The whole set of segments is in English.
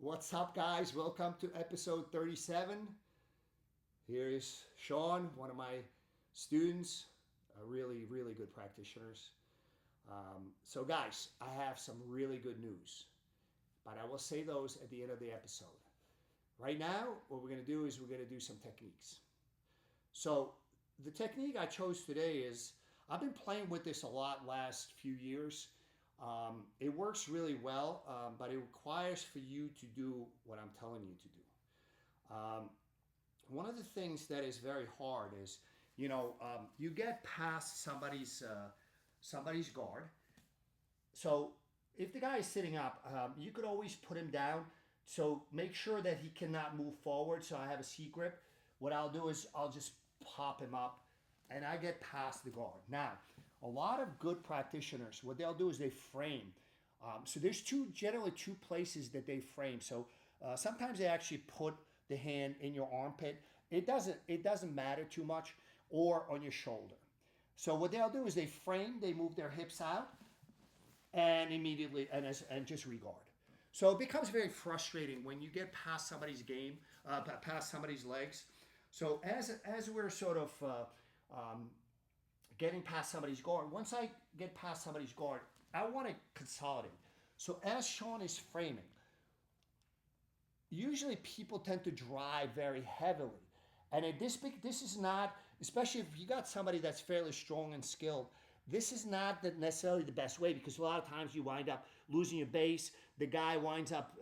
What's up, guys? Welcome to episode 37. Here is Sean, one of my students, a really, really good practitioners. So, guys, I have some really good news, but I will say those at the end of the episode. Right now, what we're going to do is we're going to do some techniques. So, the technique I chose today is I've been playing with this a lot last few years. It works really well, but it requires for you to do what I'm telling you to do. One of the things that is very hard is, you get past somebody's guard. So if the guy is sitting up, you could always put him down. So make sure that he cannot move forward. So I have a C grip. What I'll do is I'll just pop him up and I get past the guard. Now, a lot of good practitioners, what they'll do is they frame. So there's generally two places that they frame. So sometimes they actually put the hand in your armpit. It doesn't matter too much, or on your shoulder. So what they'll do is they frame, they move their hips out, and immediately and just regard. So it becomes very frustrating when you get past somebody's past somebody's legs. So as we're sort of getting past somebody's guard, once I get past somebody's guard, I want to consolidate. So as Sean is framing, usually people tend to drive very heavily. And this is not, especially if you got somebody that's fairly strong and skilled, this is not necessarily the best way, because a lot of times you wind up losing your base. The guy winds up,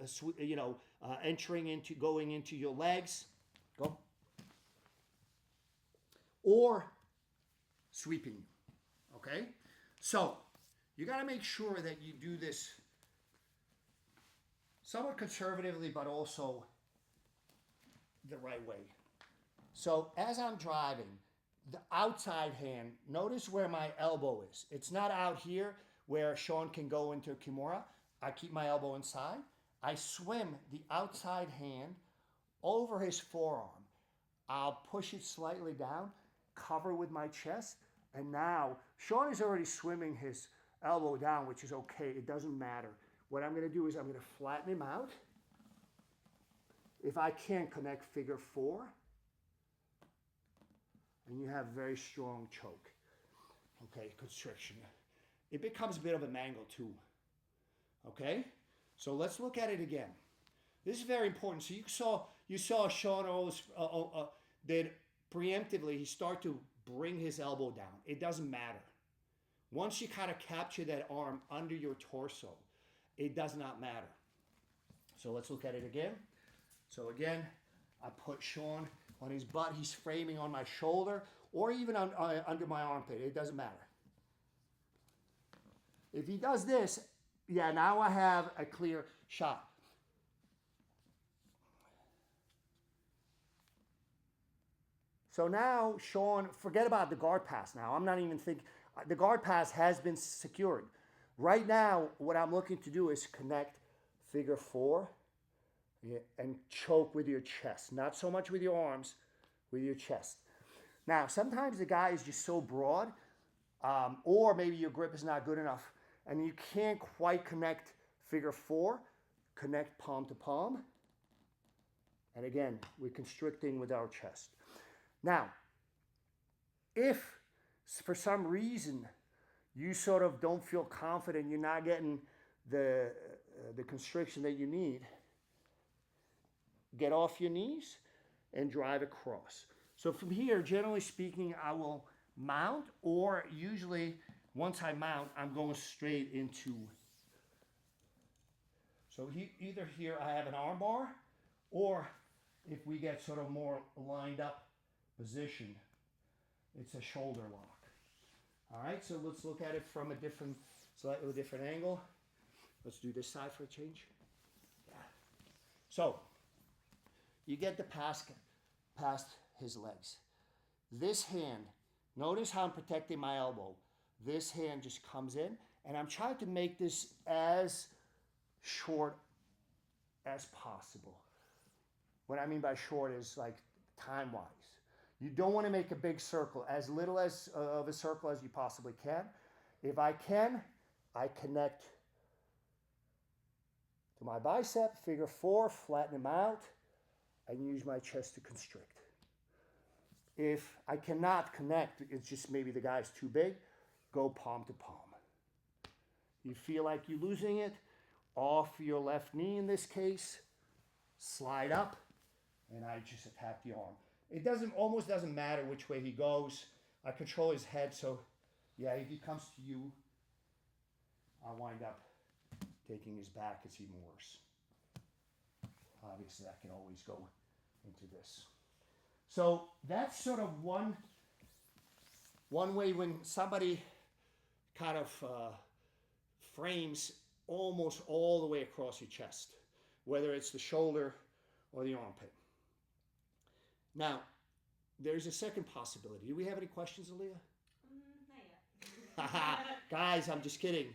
going into your legs. Go. Or sweeping you. Okay? So you got to make sure that you do this somewhat conservatively, but also the right way. So as I'm driving, the outside hand, notice where my elbow is. It's not out here where Sean can go into Kimura. I keep my elbow inside. I swim the outside hand over his forearm. I'll push it slightly down, cover with my chest, and now Sean is already swimming his elbow down, which is okay. It doesn't matter. What I'm going to do is I'm going to flatten him out. If I can, connect figure four. And you have very strong choke. Okay, constriction. It becomes a bit of a mangle too. Okay? So let's look at it again. This is very important. So you saw Sean always did preemptively, he started to bring his elbow down. It doesn't matter. Once you kind of capture that arm under your torso, it does not matter. So let's look at it again. So again, I put Sean on his butt. He's framing on my shoulder or even under my armpit. It doesn't matter. If he does this, yeah, now I have a clear shot. So now, Sean, forget about the guard pass now. I'm not even thinking. The guard pass has been secured. Right now, what I'm looking to do is connect figure four and choke with your chest. Not so much with your arms, with your chest. Now, sometimes the guy is just so broad, or maybe your grip is not good enough, and you can't quite connect figure four. Connect palm to palm. And again, we're constricting with our chest. Now, if for some reason you sort of don't feel confident, you're not getting the constriction that you need, get off your knees and drive across. So from here, generally speaking, I will mount, or usually once I mount, I'm going straight into. So either here I have an arm bar, or if we get sort of more lined up position, it's a shoulder lock. All right, so let's look at it from a slightly different angle. Let's do this side for a change. Yeah. So you get the pass past his legs. This hand, notice how I'm protecting my elbow. This hand just comes in, and I'm trying to make this as short as possible. What I mean by short is like time-wise. You don't want to make a big circle, as little of a circle as you possibly can. If I can, I connect to my bicep, figure 4, flatten them out, and use my chest to constrict. If I cannot connect, it's just maybe the guy's too big, go palm to palm. You feel like you're losing it, off your left knee in this case, slide up, and I just attack the arm. It almost doesn't matter which way he goes. I control his head, so yeah, if he comes to you, I wind up taking his back. It's even worse. Obviously, I can always go into this. So that's sort of one way when somebody kind of frames almost all the way across your chest, whether it's the shoulder or the armpit. Now, there's a second possibility. Do we have any questions, Aaliyah? Not yet. Guys, I'm just kidding.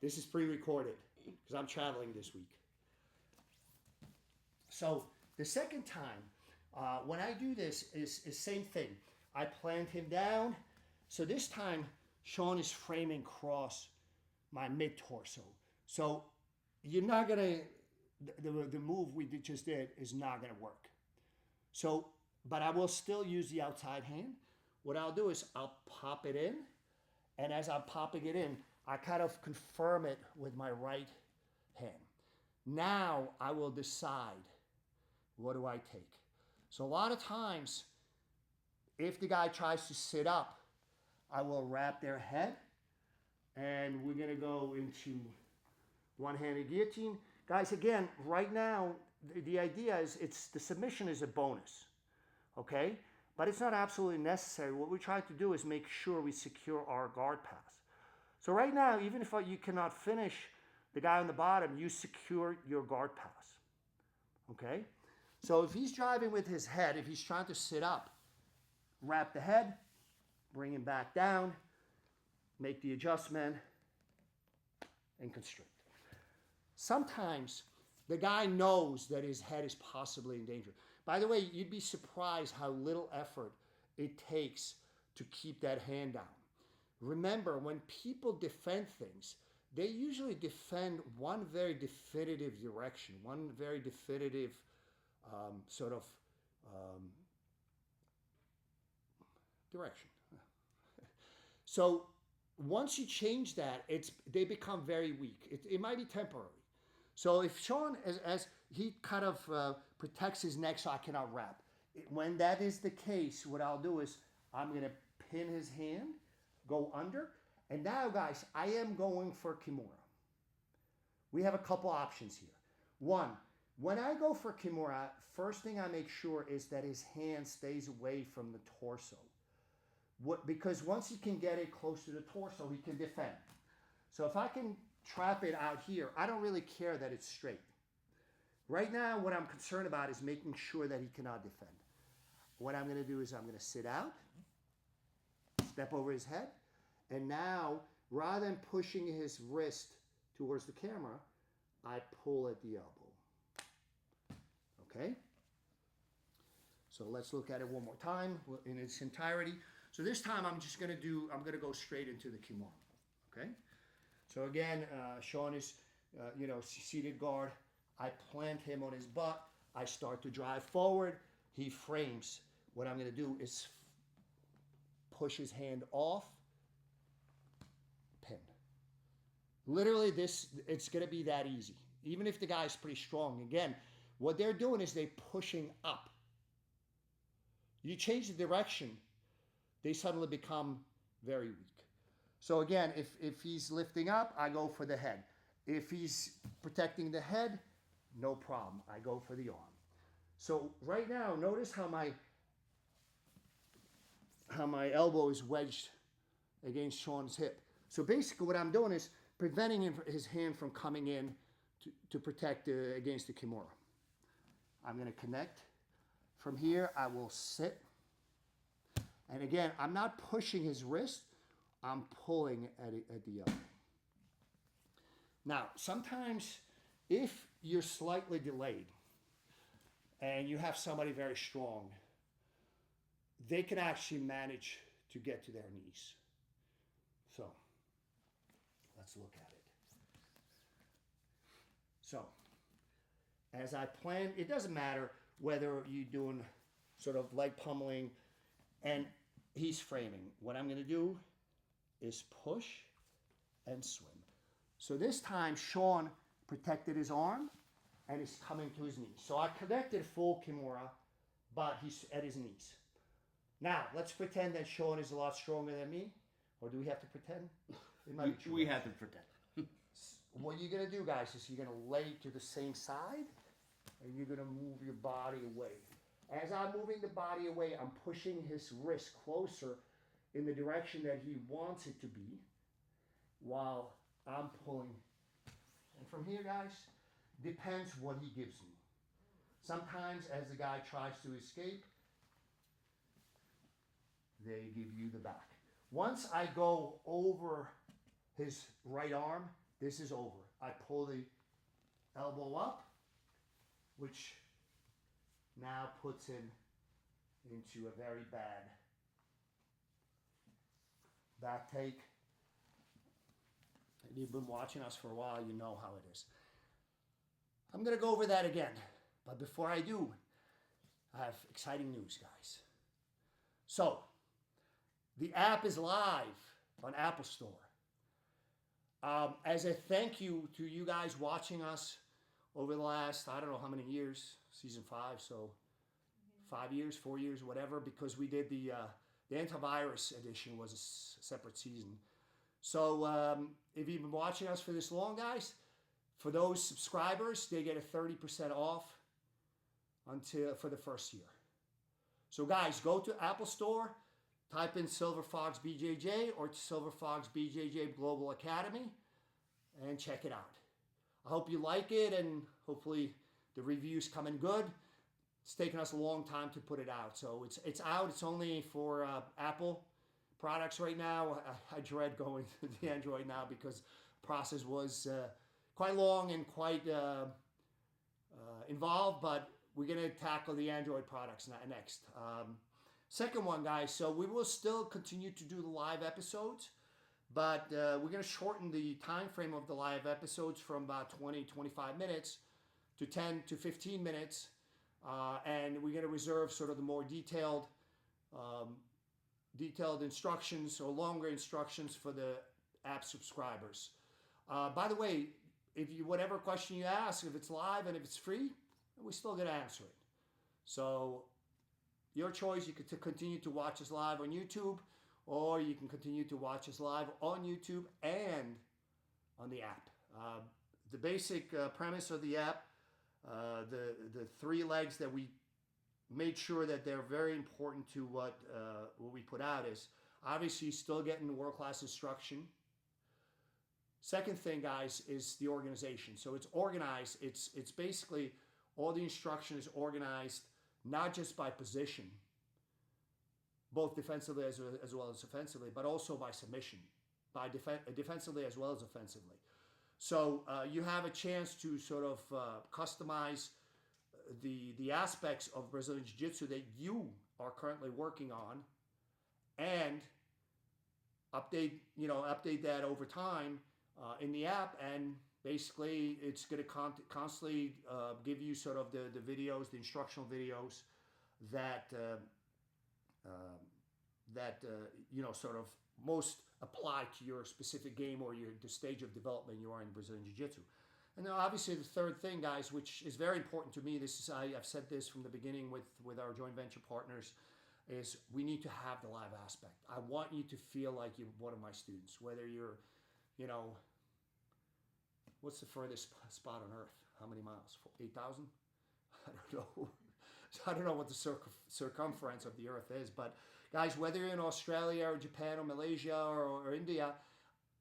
This is pre-recorded because I'm traveling this week. So the second time, when I do this, is same thing. I plant him down. So this time, Sean is framing across my mid-torso. So you're not going to, the move we just did is not going to work. So, but I will still use the outside hand. What I'll do is I'll pop it in. And as I'm popping it in, I kind of confirm it with my right hand. Now I will decide, what do I take? So a lot of times, if the guy tries to sit up, I will wrap their head. And we're going to go into one-handed guillotine. Guys, again, right now, the idea is the submission is a bonus, okay? But it's not absolutely necessary. What we try to do is make sure we secure our guard pass. So right now, even if you cannot finish the guy on the bottom, you secure your guard pass, okay? So if he's driving with his head, if he's trying to sit up, wrap the head, bring him back down, make the adjustment, and constrict. Sometimes the guy knows that his head is possibly in danger. By the way, you'd be surprised how little effort it takes to keep that hand down. Remember, when people defend things, they usually defend one very definitive direction, one very definitive direction. So once you change that, they become very weak. It might be temporary. So if Sean, as he kind of protects his neck so I cannot wrap, when that is the case, what I'll do is I'm going to pin his hand, go under, and now, guys, I am going for Kimura. We have a couple options here. One, when I go for Kimura, first thing I make sure is that his hand stays away from the torso. Because once he can get it close to the torso, he can defend. So if I can trap it out here, I don't really care that it's straight. Right now, what I'm concerned about is making sure that he cannot defend. What I'm going to do is I'm going to sit out, step over his head, and now, rather than pushing his wrist towards the camera, I pull at the elbow. Okay? So let's look at it one more time in its entirety. So this time I'm going to go straight into the Kimura. Okay? So again, Sean is, seated guard. I plant him on his butt. I start to drive forward. He frames. What I'm going to do is push his hand off, pin. Literally it's going to be that easy. Even if the guy is pretty strong. Again, what they're doing is they're pushing up. You change the direction, they suddenly become very weak. So again, if he's lifting up, I go for the head. If he's protecting the head, no problem. I go for the arm. So right now, notice how my elbow is wedged against Sean's hip. So basically what I'm doing is preventing his hand from coming in to protect against the Kimura. I'm going to connect. From here, I will sit. And again, I'm not pushing his wrist. I'm pulling at the elbow. Now, sometimes if you're slightly delayed and you have somebody very strong, they can actually manage to get to their knees. So, let's look at it. So, as I plan, it doesn't matter whether you're doing sort of leg pummeling and he's framing. What I'm going to do is push and swim. So this time Sean protected his arm and is coming to his knees. So I connected full Kimura, but he's at his knees. Now, let's pretend that Sean is a lot stronger than me. Or do we have to pretend? It might be true. We have to pretend. What you're going to do, guys, is you're going to lay to the same side, and you're going to move your body away. As I'm moving the body away, I'm pushing his wrist closer in the direction that he wants it to be, while I'm pulling. And from here, guys, depends what he gives me. Sometimes, as the guy tries to escape, they give you the back. Once I go over his right arm, this is over. I pull the elbow up, which now puts him into a very bad back take. If you've been watching us for a while, you know how it is. I'm going to go over that again. But before I do, I have exciting news, guys. So, the app is live on Apple Store. As a thank you to you guys watching us over the last, I don't know how many years, season 5, so 5 years, 4 years, whatever, because we did the antivirus edition was a separate season. So if you've been watching us for this long, guys, for those subscribers, they get a 30% off for the first year. So guys, go to Apple Store, type in SilverFoxBJJ or SilverFoxBJJ Global Academy and check it out. I hope you like it and hopefully the reviews come in good. It's taken us a long time to put it out. So it's out. It's only for Apple products right now. I dread going to the Android now because the process was quite long and quite involved, but we're going to tackle the Android products next. Second one, guys, so we will still continue to do the live episodes, but we're going to shorten the time frame of the live episodes from about 20-25 minutes to 10 to 15 minutes, and we're going to reserve sort of the more detailed instructions or longer instructions for the app subscribers. By the way, whatever question you ask, if it's live and if it's free, we're still going to answer it. So your choice, you can continue to watch us live on YouTube, or you can continue to watch us live on YouTube and on the app. The basic premise of the app, the 3 legs that we made sure that they're very important to what we put out is obviously still getting world-class instruction. Second thing, guys, is the organization. So it's organized. It's basically all the instruction is organized not just by position, both defensively as well as offensively, but also by submission, by defensively as well as offensively. So you have a chance to sort of customize the aspects of Brazilian Jiu-Jitsu that you are currently working on, and update that over time in the app, and basically it's going to constantly give you sort of the videos, the instructional videos that sort of most apply to your specific game or the stage of development you are in Brazilian Jiu-Jitsu. And now obviously the third thing, guys, which is very important to me, I've said this from the beginning with our joint venture partners, is we need to have the live aspect. I want you to feel like you're one of my students, whether you're, what's the furthest spot on Earth? How many miles? 8,000? I don't know. I don't know what the circumference of the Earth is, but guys, whether you're in Australia or Japan or Malaysia or India,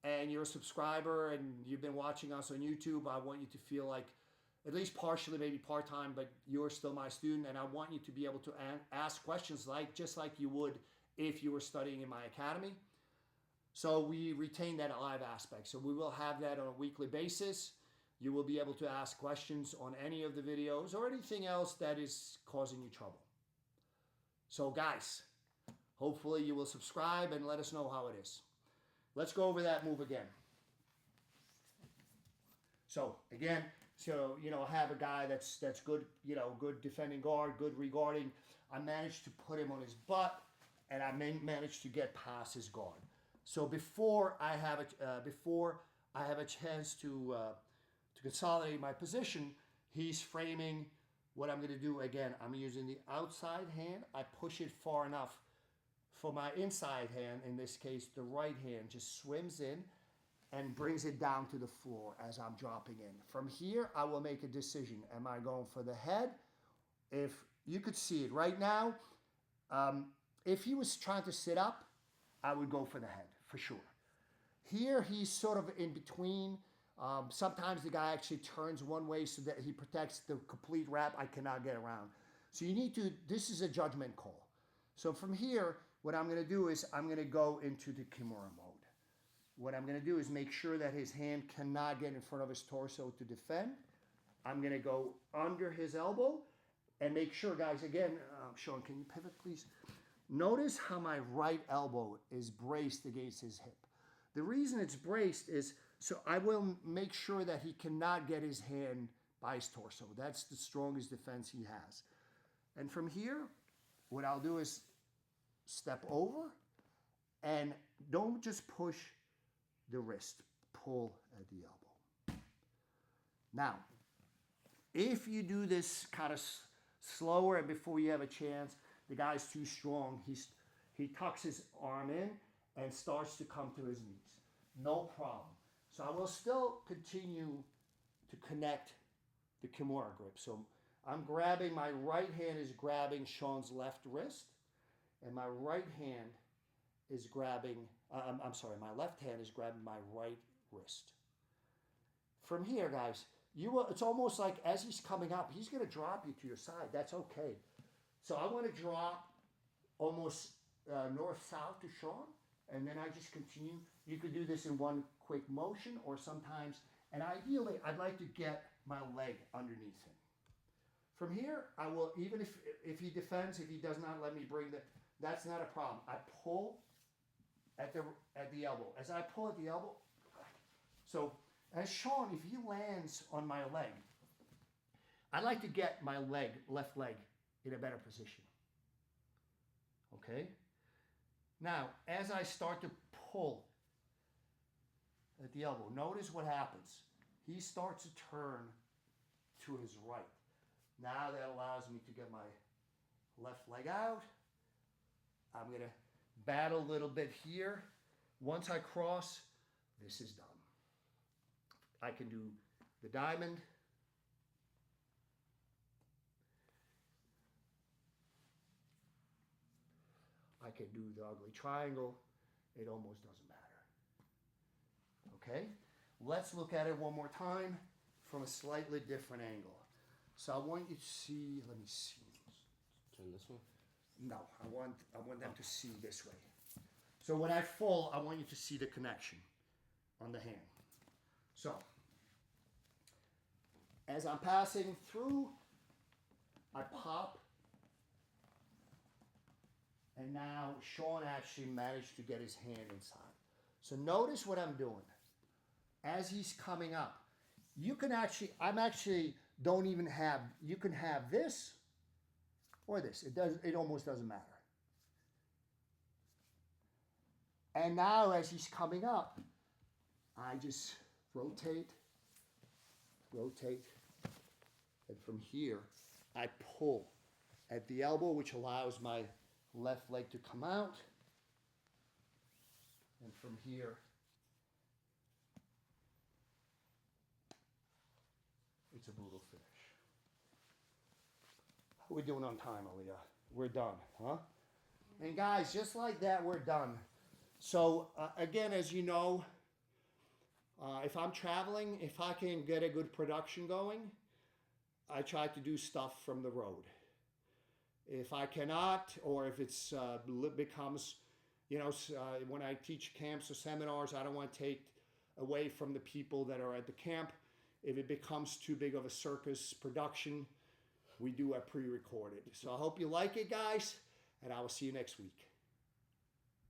and you're a subscriber and you've been watching us on YouTube, I want you to feel like, at least partially, maybe part-time, but you're still my student, and I want you to be able to ask questions just like you would if you were studying in my academy. So we retain that live aspect. So we will have that on a weekly basis. You will be able to ask questions on any of the videos or anything else that is causing you trouble. So guys, hopefully you will subscribe and let us know how it is. Let's go over that move again. So again, So, have a guy that's good, good defending guard, good regarding. I managed to put him on his butt, and I managed to get past his guard. So before I have a chance to consolidate my position, he's framing what I'm going to do. Again, I'm using the outside hand. I push it far enough for my inside hand, in this case, the right hand, just swims in and brings it down to the floor as I'm dropping in. From here, I will make a decision. Am I going for the head? If you could see it right now, if he was trying to sit up, I would go for the head, for sure. Here, he's sort of in between. Sometimes the guy actually turns one way so that he protects the complete wrap. I cannot get around. So this is a judgment call. So from here, what I'm going to do is I'm going to go into the Kimura mode. What I'm going to do is make sure that his hand cannot get in front of his torso to defend. I'm going to go under his elbow and make sure, guys, again, Sean, can you pivot, please? Notice how my right elbow is braced against his hip. The reason it's braced is so I will make sure that he cannot get his hand by his torso. That's the strongest defense he has. And from here, what I'll do is step over and don't just push the wrist, pull at the elbow. Now, if you do this kind of slower and before you have a chance, the guy's too strong, he tucks his arm in and starts to come to his knees. No problem. So I will still continue to connect the Kimura grip. So I'm grabbing, my right hand is grabbing Sean's left wrist, and my right hand is grabbing, my left hand is grabbing my right wrist. From here, guys, it's almost like as he's coming up, he's going to drop you to your side. That's okay. So I want to drop almost north-south to Sean, and then I just continue. You could do this in one quick motion or sometimes, and ideally, I'd like to get my leg underneath him. From here, I will, even if he defends, if he does not let me bring that's not a problem. I pull at the elbow. As I pull at the elbow, so as Sean, if he lands on my leg, I'd like to get my left leg, in a better position. Okay? Now, as I start to pull at the elbow, notice what happens. He starts to turn to his right. Now that allows me to get my left leg out. I'm going to battle a little bit here. Once I cross, this is done. I can do the diamond. I can do the ugly triangle. It almost doesn't matter. Okay? Let's look at it one more time from a slightly different angle. So I want you to see, let me see. Turn this one? No, I want them to see this way. So when I fall, I want you to see the connection on the hand. So, as I'm passing through, I pop. And now Sean actually managed to get his hand inside. So notice what I'm doing. As he's coming up, you can actually, you can have this or this. It almost doesn't matter. And now as he's coming up, I just rotate, and from here, I pull at the elbow, which allows my left leg to come out. And from here, it's a brutal finish. How are we doing on time, Aaliyah? We're done, huh? And guys, just like that, we're done. So again, as you know, if I'm traveling, if I can get a good production going, I try to do stuff from the road. If I cannot, or if it's becomes, when I teach camps or seminars, I don't want to take away from the people that are at the camp. If it becomes too big of a circus production, we do a pre-recorded. So I hope you like it, guys, and I will see you next week.